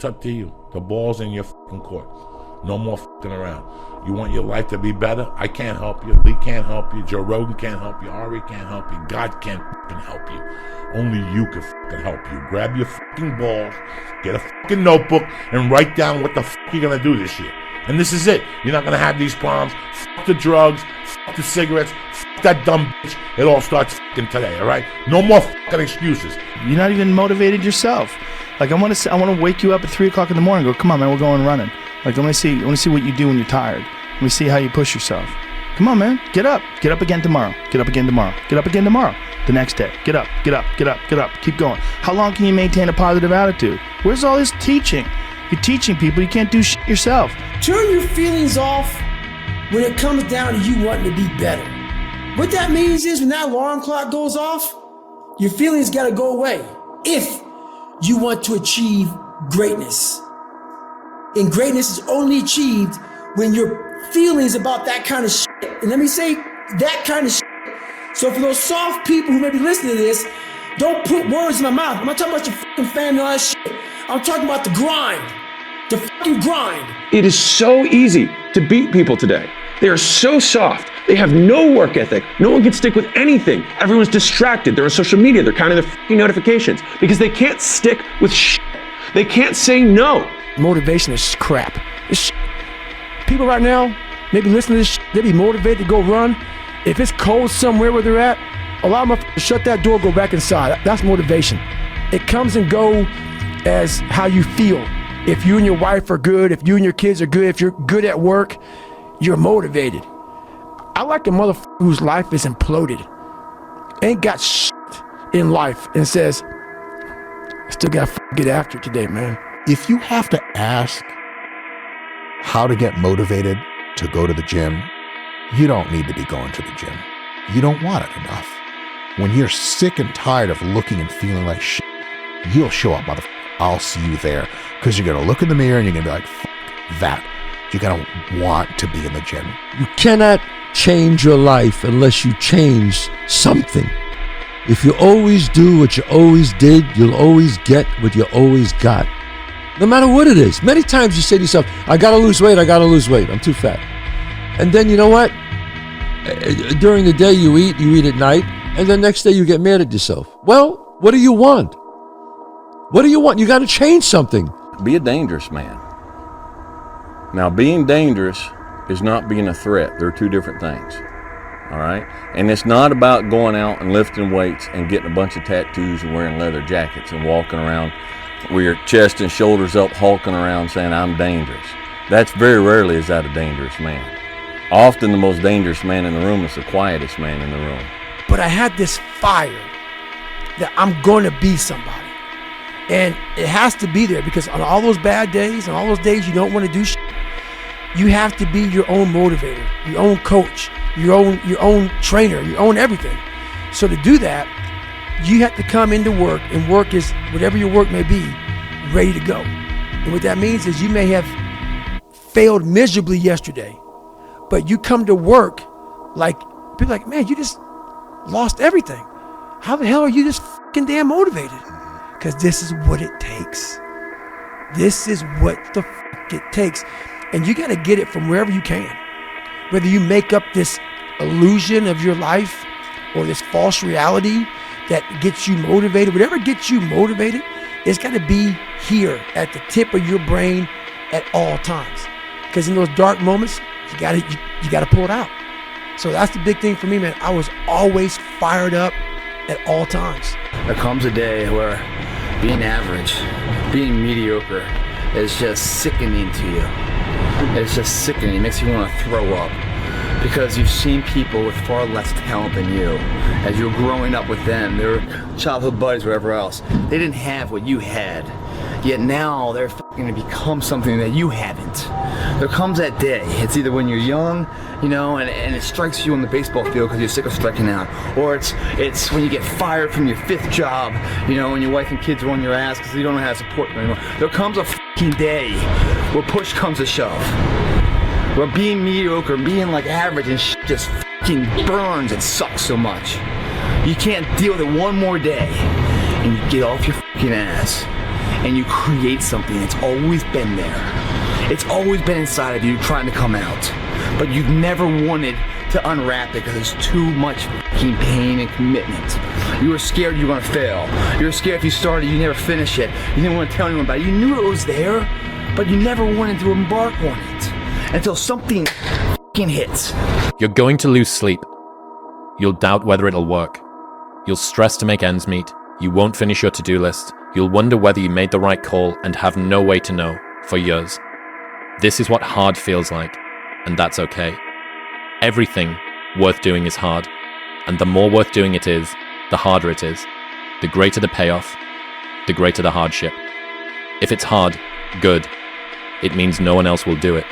It's up to you. The ball's in your fucking court. No more fucking around. You want your life to be better? I can't help you. Lee can't help you. Joe Rogan can't help you. Ari can't help you. God can't fucking help you. Only you can fucking help you. Grab your fucking balls, get a fucking notebook, and write down what the fuck you're gonna do this year. And this is it. You're not gonna have these problems. Fuck the drugs. Fuck the cigarettes. Fuck that dumb bitch. It all starts fucking today, all right? No more fucking excuses. You're not even motivated yourself. Like I want to wake you up at 3 o'clock in the morning and go, come on, man, we're going running. Like I want to see what you do when you're tired. Let me see how you push yourself. Come on, man, get up again tomorrow. Get up again tomorrow. Get up again tomorrow. The next day, get up. Keep going. How long can you maintain a positive attitude? Where's all this teaching? You're teaching people. You can't do shit yourself. Turn your feelings off when it comes down to you wanting to be better. What that means is when that alarm clock goes off, your feelings got to go away if you want to achieve greatness. And greatness is only achieved when your feelings about that kind of shit, and let me say that kind of shit. So for those soft people who may be listening to this, don't put words in my mouth. I'm not talking about your fucking family and all that shit. I'm talking about the grind. The fucking grind. It is so easy to beat people today. They are so soft. They have no work ethic. No one can stick with anything. Everyone's distracted. They're on social media. They're counting their fucking notifications because they can't stick with shit. They can't say no. Motivation is crap. It's people right now, maybe listening to this shit, they be motivated to go run. If it's cold somewhere where they're at, allow them to shut that door, go back inside. That's motivation. It comes and go as how you feel. If you and your wife are good, if you and your kids are good, if you're good at work, you're motivated. I like a motherfucker whose life is imploded, ain't got shit in life, and says, I still gotta get after it today, man. If you have to ask how to get motivated to go to the gym, you don't need to be going to the gym. You don't want it enough. When you're sick and tired of looking and feeling like shit, you'll show up, motherfucker. I'll see you there. Because you're going to look in the mirror and you're going to be like, fuck that. You're going to want to be in the gym. You cannot change your life unless you change something. If you always do what you always did, you'll always get what you always got. No matter what it is. Many times you say to yourself, I gotta lose weight, I'm too fat. And then you know what? During the day you eat at night, and the next day you get mad at yourself. Well, what do you want? What do you want? You gotta change something. Be a dangerous man. Now, being dangerous is not being a threat. They're two different things. All right? And it's not about going out and lifting weights and getting a bunch of tattoos and wearing leather jackets and walking around with your chest and shoulders up, hulking around saying, I'm dangerous. That's very rarely is that a dangerous man. Often the most dangerous man in the room is the quietest man in the room. But I had this fire that I'm going to be somebody. And it has to be there because on all those bad days, on all those days you don't want to do shit, you have to be your own motivator, your own coach, your own trainer, your own everything. So to do that, you have to come into work, and work is whatever your work may be, ready to go. And what that means is you may have failed miserably yesterday, but you come to work like, people like, man, you just lost everything. How the hell are you this fucking damn motivated? Because this is what it takes. This is what the fuck it takes. And you got to get it from wherever you can. Whether you make up this illusion of your life or this false reality that gets you motivated, whatever gets you motivated, it's got to be here at the tip of your brain at all times. Because in those dark moments, you got to pull it out. So that's the big thing for me, man. I was always fired up at all times. There comes a day where being average, being mediocre is just sickening to you. It's just sickening. It makes you want to throw up. Because you've seen people with far less talent than you. As you're growing up with them, their childhood buddies, whatever else, they didn't have what you had. Yet now they're going to become something that you haven't. There comes that day. It's either when you're young, you know, and it strikes you on the baseball field because you're sick of striking out, or it's when you get fired from your 5th job, you know, and your wife and kids are on your ass because you don't know how to support them anymore. There comes a fucking day where push comes to shove. Where being mediocre, being like average and shit just fucking burns and sucks so much. You can't deal with it one more day. And you get off your fucking ass. and you create something that's always been there. It's always been inside of you trying to come out, but you've never wanted to unwrap it because there's too much fucking pain and commitment. You were scared you were gonna fail. You were scared if you started, you never finish it. You didn't want to tell anyone about it. You knew it was there, but you never wanted to embark on it until something fucking hits. You're going to lose sleep. You'll doubt whether it'll work. You'll stress to make ends meet. You won't finish your to-do list. You'll wonder whether you made the right call and have no way to know for years. This is what hard feels like, and that's okay. Everything worth doing is hard, and the more worth doing it is, the harder it is. The greater the payoff, the greater the hardship. If it's hard, good. It means no one else will do it.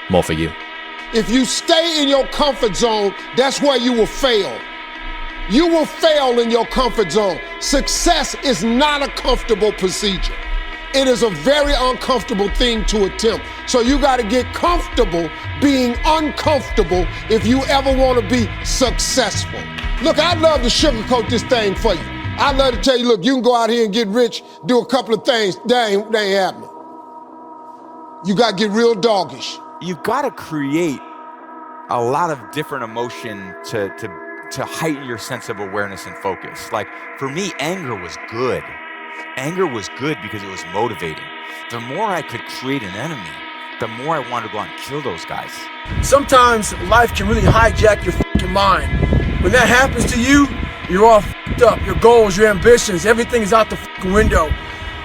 More for you. If you stay in your comfort zone, that's where you will fail. You will fail in your comfort zone. Success is not a comfortable procedure. It is a very uncomfortable thing to attempt. So you got to get comfortable being uncomfortable if you ever want to be successful. Look, I'd love to sugarcoat this thing for you. I'd love to tell you, look, you can go out here and get rich, do a couple of things. That ain't happening. You got to get real doggish. You've got to create a lot of different emotion to heighten your sense of awareness and focus. Like, for me, anger was good. Anger was good because it was motivating. The more I could create an enemy, the more I wanted to go out and kill those guys. Sometimes life can really hijack your fucking mind. When that happens to you, you're all fucked up. Your goals, your ambitions, everything is out the fucking window.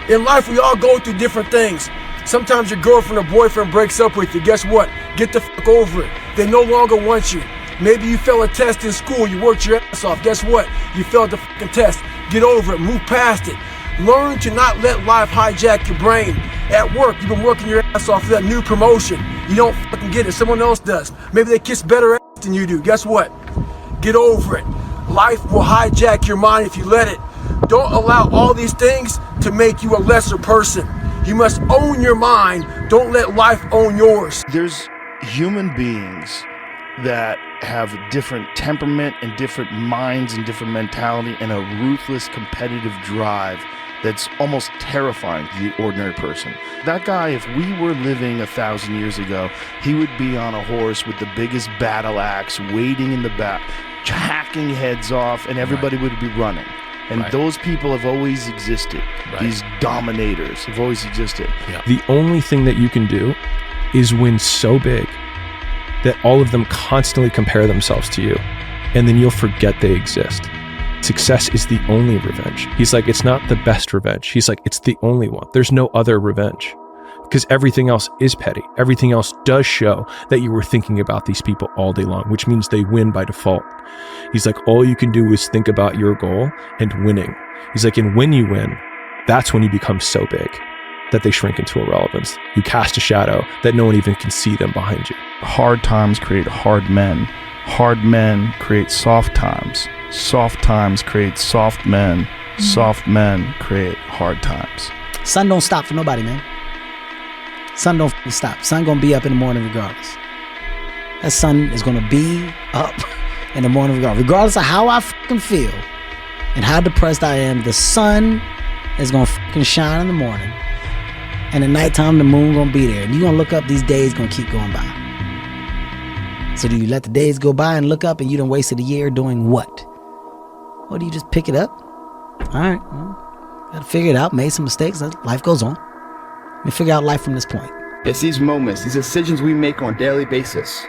In life, we all go through different things. Sometimes your girlfriend or boyfriend breaks up with you. Guess what? Get the fuck over it. They no longer want you. Maybe you failed a test in school. You worked your ass off. Guess what? You failed the fucking test. Get over it. Move past it. Learn to not let life hijack your brain. At work, you've been working your ass off for that new promotion. You don't fucking get it. Someone else does. Maybe they kiss better ass than you do. Guess what? Get over it. Life will hijack your mind if you let it. Don't allow all these things to make you a lesser person. You must own your mind. Don't let life own yours. There's human beings that have different temperament and different minds and different mentality and a ruthless competitive drive that's almost terrifying to the ordinary person. That guy, if we were living 1,000 years ago, he would be on a horse with the biggest battle axe, waiting in the back, hacking heads off, and everybody would be running. And those people have always existed. These dominators have always existed. The only thing that you can do is win so big that all of them constantly compare themselves to you, and then you'll forget they exist. Success is the only revenge. He's like, it's not the best revenge. He's like, it's the only one. There's no other revenge. Because everything else is petty. Everything else does show that you were thinking about these people all day long, which means they win by default. He's like, all you can do is think about your goal and winning. He's like, and when you win, that's when you become so big that they shrink into irrelevance. You cast a shadow that no one even can see them behind you. Hard times create hard men. Hard men create soft times. Soft times create soft men. Soft men create hard times. Sun don't stop for nobody, man. Sun don't stop. Sun gonna be up in the morning regardless. That sun is gonna be up in the morning regardless of how I fucking feel and how depressed I am. The sun is gonna fucking shine in the morning, and at nighttime the moon gonna be there, and you gonna look up. These days gonna keep going by. So do you let the days go by and look up and you done wasted a year doing what? Or do you just pick it up? All right, gotta figure it out. Made some mistakes. Life goes on. Let me figure out life from this point. It's these moments, these decisions we make on a daily basis.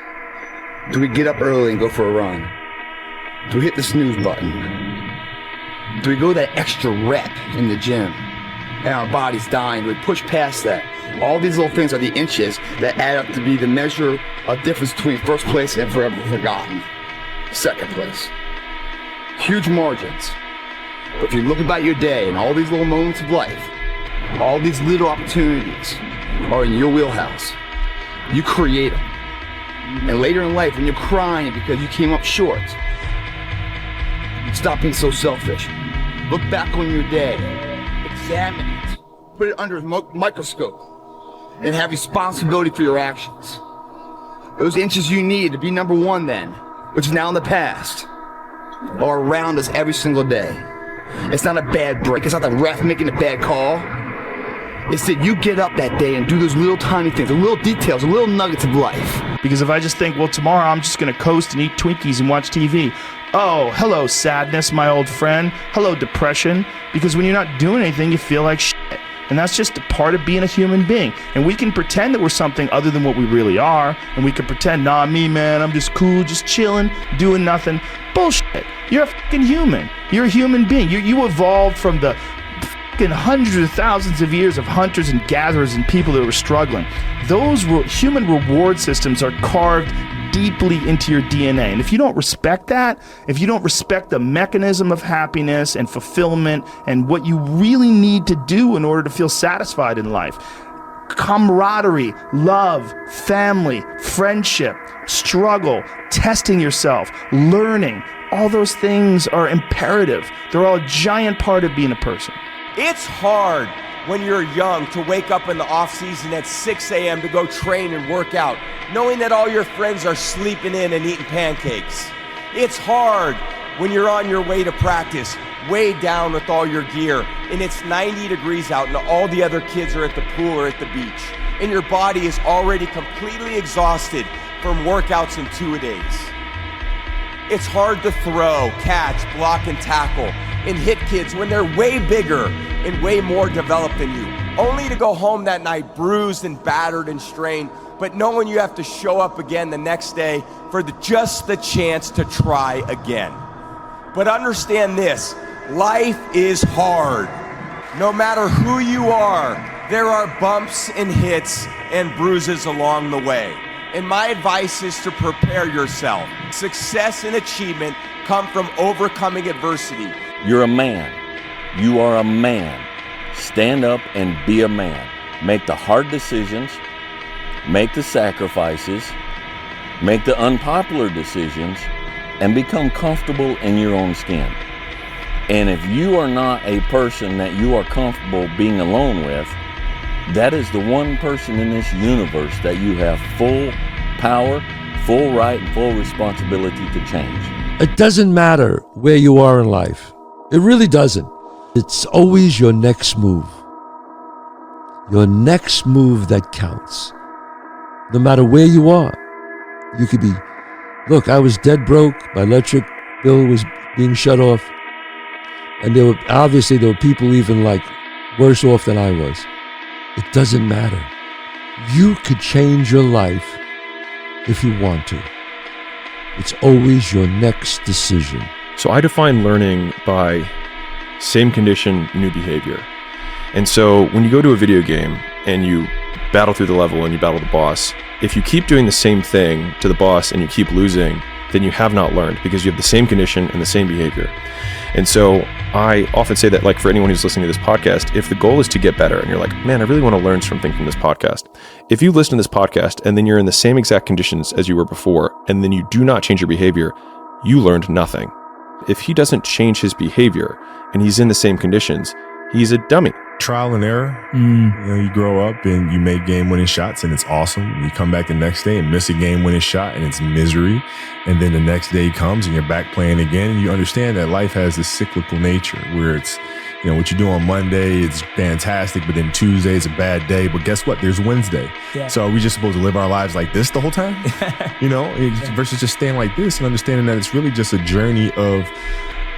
Do we get up early and go for a run? Do we hit the snooze button? Do we go that extra rep in the gym and our body's dying? Do we push past that? All these little things are the inches that add up to be the measure of difference between first place and forever forgotten. Second place. Huge margins. But if you look about your day and all these little moments of life, all these little opportunities are in your wheelhouse. You create them. And later in life, when you're crying because you came up short, stop being so selfish. Look back on your day, examine it, put it under a microscope, and have responsibility for your actions. Those inches you need to be number one then, which is now in the past, are around us every single day. It's not a bad break. It's not the ref making a bad call. is that you get up that day and do those little tiny things, the little details, the little nuggets of life. Because if I just think, well, tomorrow I'm just going to coast and eat Twinkies and watch TV. Oh, hello, sadness, my old friend. Hello, depression. Because when you're not doing anything, you feel like shit. And that's just a part of being a human being. And we can pretend that we're something other than what we really are. And we can pretend, nah, me, man, I'm just cool, just chilling, doing nothing. Bullshit. You're a fucking human. You're a human being. You evolved from the fucking hundreds of thousands of years of hunters and gatherers and people that were struggling. Those human reward systems are carved deeply into your DNA. And if you don't respect that, if you don't respect the mechanism of happiness and fulfillment and what you really need to do in order to feel satisfied in life, camaraderie, love, family, friendship, struggle, testing yourself, learning, all those things are imperative. They're all a giant part of being a person. It's hard when you're young to wake up in the off season at 6 a.m. to go train and work out, knowing that all your friends are sleeping in and eating pancakes. It's hard when you're on your way to practice, weighed down with all your gear, and it's 90 degrees out and all the other kids are at the pool or at the beach, and your body is already completely exhausted from workouts and two-a-days. It's hard to throw, catch, block, and tackle, and hit kids when they're way bigger and way more developed than you, only to go home that night bruised and battered and strained, but knowing you have to show up again the next day for just the chance to try again. But understand this, life is hard. No matter who you are, there are bumps and hits and bruises along the way. And my advice is to prepare yourself. Success and achievement come from overcoming adversity. You're a man. You are a man. Stand up and be a man. Make the hard decisions. Make the sacrifices. Make the unpopular decisions. And become comfortable in your own skin. And if you are not a person that you are comfortable being alone with, that is the one person in this universe that you have full power, full right, and full responsibility to change. It doesn't matter where you are in life. It really doesn't. It's always your next move. Your next move that counts. No matter where you are. You could be, look, I was dead broke. My electric bill was being shut off. And there were people even like worse off than I was. It doesn't matter. You could change your life if you want to. It's always your next decision. So I define learning by same condition, new behavior. And so when you go to a video game and you battle through the level and you battle the boss, if you keep doing the same thing to the boss and you keep losing, then you have not learned because you have the same condition and the same behavior. And so I often say that, like, for anyone who's listening to this podcast, if the goal is to get better and you're like, man, I really want to learn something from this podcast. If you listen to this podcast and then you're in the same exact conditions as you were before, and then you do not change your behavior, you learned nothing. If he doesn't change his behavior and he's in the same conditions, he's a dummy. Trial and error. You know, you grow up and you make game-winning shots and it's awesome. You come back the next day and miss a game-winning shot and it's misery. And then the next day comes and you're back playing again, and you understand that life has this cyclical nature where it's, you know, what you do on Monday, it's fantastic, but then Tuesday is a bad day. But guess what? There's Wednesday. Yeah. So are we just supposed to live our lives like this the whole time? You know, versus just staying like this and understanding that it's really just a journey of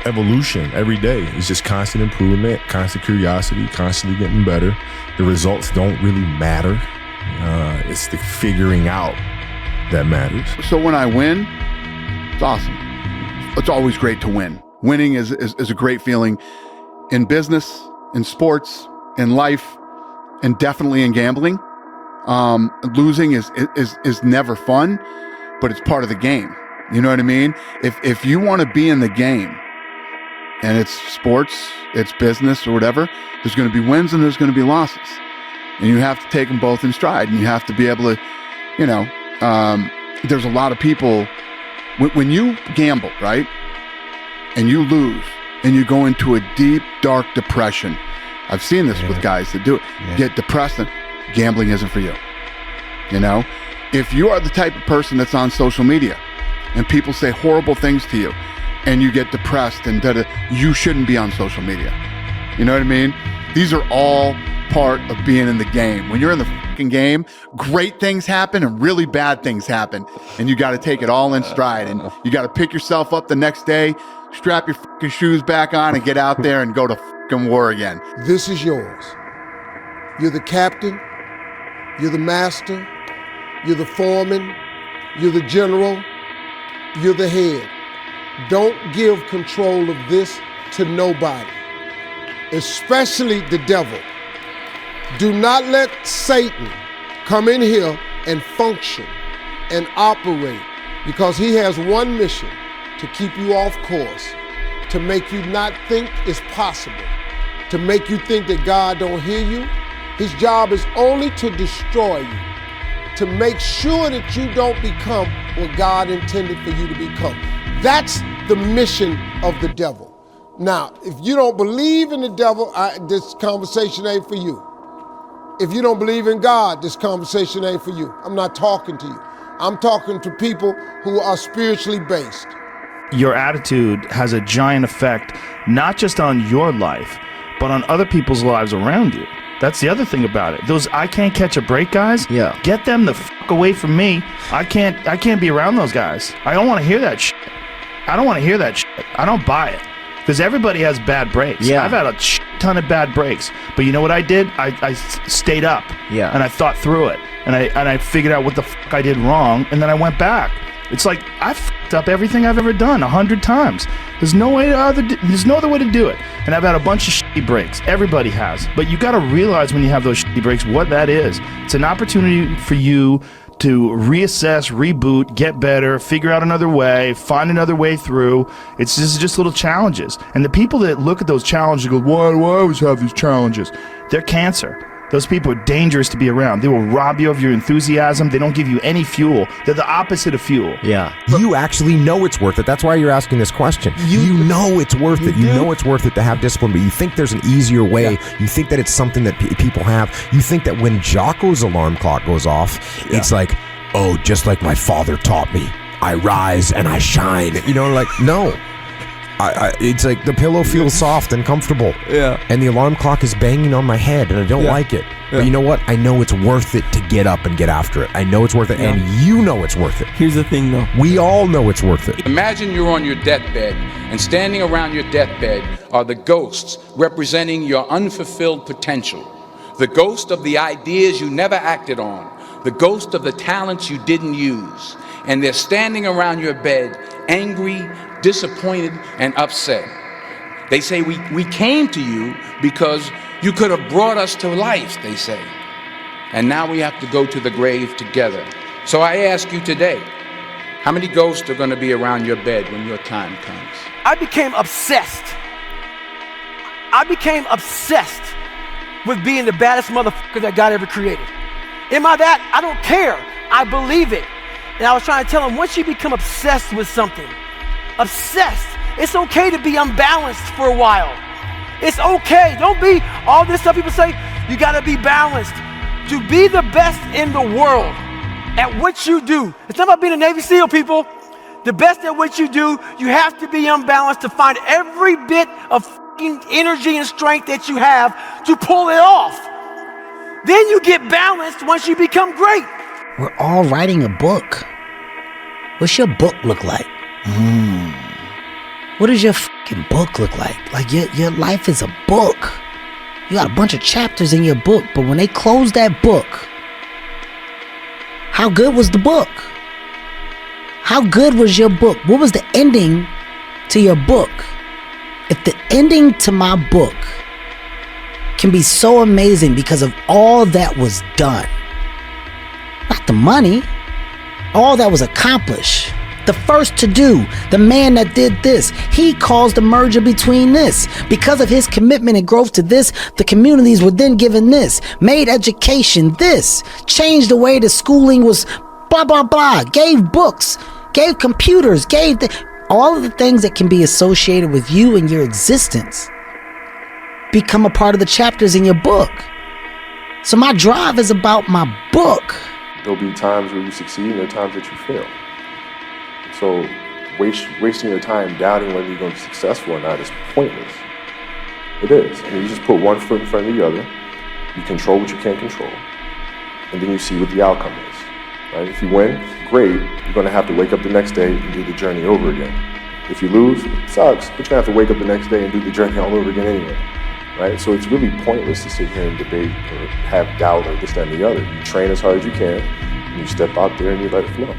evolution. Every day is just constant improvement, constant curiosity, constantly getting better. The results don't really matter. It's the figuring out that matters. So when I win, it's awesome. It's always great to win. Winning is a great feeling in business, in sports, in life, and definitely in gambling. Losing is never fun, but it's part of the game. You know what I mean? If you want to be in the game, and it's sports, it's business or whatever, there's going to be wins and there's going to be losses. And you have to take them both in stride, and you have to be able to, you know, there's a lot of people, when you gamble, right, and you lose, and you go into a deep, dark depression. I've seen this with guys that do it. Get depressed, and gambling isn't for you. You know, if you are the type of person that's on social media and people say horrible things to you and you get depressed and you shouldn't be on social media. You know what I mean? These are all part of being in the game. When you're in the fucking game, great things happen and really bad things happen. And you got to take it all in stride. And you got to pick yourself up the next day, strap your fucking shoes back on, and get out there and go to fucking war again. This is yours. You're the captain. You're the master. You're the foreman. You're the general. You're the head. Don't give control of this to nobody, especially the devil. Do not let Satan come in here and function and operate, because he has one mission: to keep you off course, to make you not think it's possible, to make you think that God don't hear you. His job is only to destroy you, to make sure that you don't become what God intended for you to become. That's the mission of the devil. Now, if you don't believe in the devil, this conversation ain't for you. If you don't believe in God, this conversation ain't for you. I'm not talking to you. I'm talking to people who are spiritually based. Your attitude has a giant effect, not just on your life, but on other people's lives around you. That's the other thing about it. Those I can't catch a break guys, get them the fuck away from me. I can't be around those guys. I don't want to hear that shit. I don't want to hear that shit. I don't buy it. Because everybody has bad breaks. I've had a ton of bad breaks. But you know what I did? I stayed up. And I thought through it. And I figured out what the fuck I did wrong. And then I went back. It's like I fucked up everything I've ever done 100 times. There's no other way to do it. And I've had a bunch of shitty breaks. Everybody has. But you got to realize when you have those shitty breaks what that is. It's an opportunity for you to reassess, reboot, get better, figure out another way, find another way through. It's just little challenges. And the people that look at those challenges and go, why do I always have these challenges? They're cancer. Those people are dangerous to be around. They will rob you of your enthusiasm. They don't give you any fuel. They're the opposite of fuel. You actually know it's worth it. That's why you're asking this question. You know it's worth it. You know it's worth it to have discipline, but you think there's an easier way. You think that it's something that people have. You think that when Jocko's alarm clock goes off, it's like, oh, just like my father taught me, I rise and I shine. You know, like, no. It's like the pillow feels soft and comfortable. And the alarm clock is banging on my head and I don't like it. But you know what? I know it's worth it to get up and get after it. I know it's worth it, and you know it's worth it. Here's the thing, though. We all know it's worth it. Imagine you're on your deathbed, and standing around your deathbed are the ghosts representing your unfulfilled potential. The ghost of the ideas you never acted on. The ghost of the talents you didn't use. And they're standing around your bed, angry, disappointed, and upset. They say, we came to you because you could have brought us to life, they say. And now we have to go to the grave together. So I ask you today, how many ghosts are going to be around your bed when your time comes? I became obsessed. With being the baddest motherfucker that God ever created. Am I that? I don't care. I believe it. And I was trying to tell him, once you become obsessed with something, it's okay to be unbalanced for a while. It's okay. Don't be all this stuff people say, you got to be balanced. To be the best in the world at what you do. It's not about being a Navy SEAL, people. The best at what you do, you have to be unbalanced to find every bit of energy and strength that you have to pull it off. Then you get balanced once you become great. We're all writing a book. What's your book look like? What does your fucking book look like? Like your life is a book. You got a bunch of chapters in your book, but when they close that book, how good was the book? How good was your book? What was the ending to your book? If the ending to my book can be so amazing because of all that was done, not the money, all that was accomplished, the first to do, the man that did this, he caused the merger between this. Because of his commitment and growth to this, the communities were then given this, made education this, changed the way the schooling was blah, blah, blah, gave books, gave computers, gave all of the things that can be associated with you and your existence become a part of the chapters in your book. So my drive is about my book. There'll be times where you succeed and there are times that you fail. So wasting your time doubting whether you're going to be successful or not is pointless. It is. I mean, you just put one foot in front of the other You control what you can't control, and then you see what the outcome is. Right? If you win, great. You're going to have to wake up the next day and do the journey over again. If you lose, it sucks, but you're going to have to wake up the next day and do the journey all over again anyway. Right? So it's really pointless to sit here and debate or have doubt or this, that, and the other. You train as hard as you can, and you step out there and you let it flow.